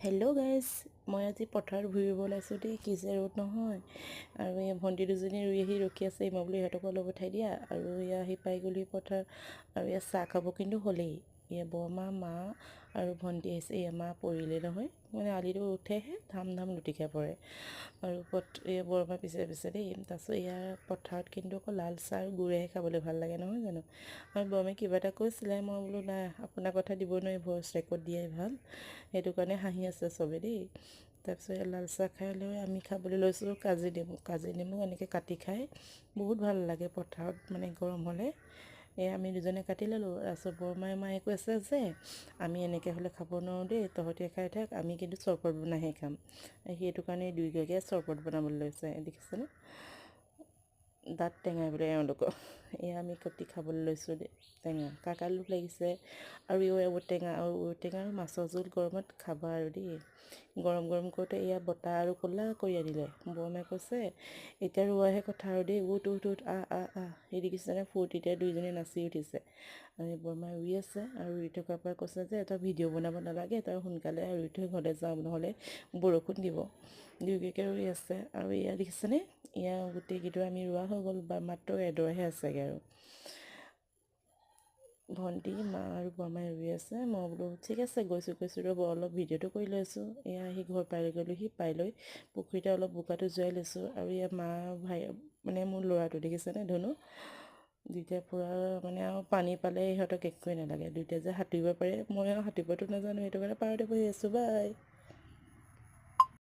Hello' guys, মই আজি পথাৰত ঘূৰিব ওলাইছোঁ দেই। কি যে ৰ'দ নহয়। আৰু এই ভণ্টি দুজনী ৰুই আহি ৰখি আছে। মই বোলো ইহঁতকো অলপ উঠাই দিয়া। আৰু এয়া আহি পাই গ'লি পথাৰ। আৰু ইয়াত চাহ খাব কিন্তু হ'লেই। এয়া বৰমা, মা আৰু ভণ্টি আহিছে। এয়া মা পৰিলে নহয়, মানে আলিটো উঠেহে ধাম ধাম লুটি খাই পৰে। আৰু এয়া বৰমা পিছে পিছে দেই। তাৰপিছত ইয়াৰ পথাৰত কিন্তু অকল লাল চাহ আৰু গুৰেহে খাবলৈ ভাল লাগে, নহয় জানো। আৰু বৰমাই কিবা এটা কৈছিলে, মই বোলো নাই, আপোনাৰ কথা দিব নোৱাৰি, ভইচ ৰেকৰ্ড দিয়াই ভাল। সেইটো কাৰণে হাঁহি আছে চবে দেই। তাৰপিছত লাল চাহ খাই লৈ আমি খাবলৈ লৈছোঁ কাজি নেমু এনেকৈ কাটি খাই বহুত ভাল লাগে পথাৰত, মানে গৰম হ'লে। আমি দুজনে কাটি ল'লোঁ। তাৰপিছত বৰমাই মায়ে কৈছে যে আমি এনেকৈ হ'লে খাব নোৱাৰোঁ দেই, তহঁতে খাই থাক, আমি কিন্তু চৰবত বনাইহে খাম। সেইটো কাৰণে দুয়োগৰাকীয়ে চৰবত বনাবলৈ লৈছে, দেখিছেনে। দাঁত টেঙাই বোলে এওঁলোকৰ। এয়া আমি কাটি খাবলৈ লৈছোঁ দেই। টেঙা কাকালুক লাগিছে। আৰু ঔটেঙা আৰু মাছৰ জোল গৰমত খাবা আৰু দেই। গৰম গৰম কৰোঁতে এয়া বতাহ আৰু ক'লা কৰি আনিলে। বৰমাই কৈছে এতিয়া ৰোৱাহে কথা আৰু দেই, উঠ উঠ উঠ, সেই দেখিছেনে, ফূৰ্তিতে দুইজনী নাচি উঠিছে। বৰমাই ৰুই আছে, আৰু ৰুই থকাৰ পৰা কৈছে যে এটা ভিডিঅ' বনাব নালাগে, তই সোনকালে ৰুই থৈ ঘৰলৈ যাওঁ, নহ'লে বৰষুণ দিব। দুয়োগৰাকীয়ে ৰুই আছে। আৰু এয়া দেখিছেনে, এয়া গোটেইকেইডৰা আমি ৰোৱা হৈ গ'ল, বা মাত্ৰ এডৰাহে আছেগৈ। আৰু ভণ্টি, মা আৰু বৰমাই ৰুই আছে। মই বোলো ঠিক আছে, গৈছোঁ ৰ'ব, অলপ ভিডিঅ'টো কৰি লৈছোঁ। এয়া আহি ঘৰ পাই গ'লোহি। পাই লৈ পুখুৰীতে অলপ বোকাটো জোৱাই লৈছোঁ। আৰু এয়া মা ভাই, মানে মোৰ ল'ৰাটো দেখিছেনে, ধুনু, দুইটাই পূৰা মানে আৰু পানী পালে ইহঁতক একোৱেই নালাগে। দুইটাই যে সাঁতুৰিব পাৰে, মই আৰু সাঁতুৰিবতো নাজানো, সেইটো কাৰণে পাৰতে বহি আছোঁ। বাই।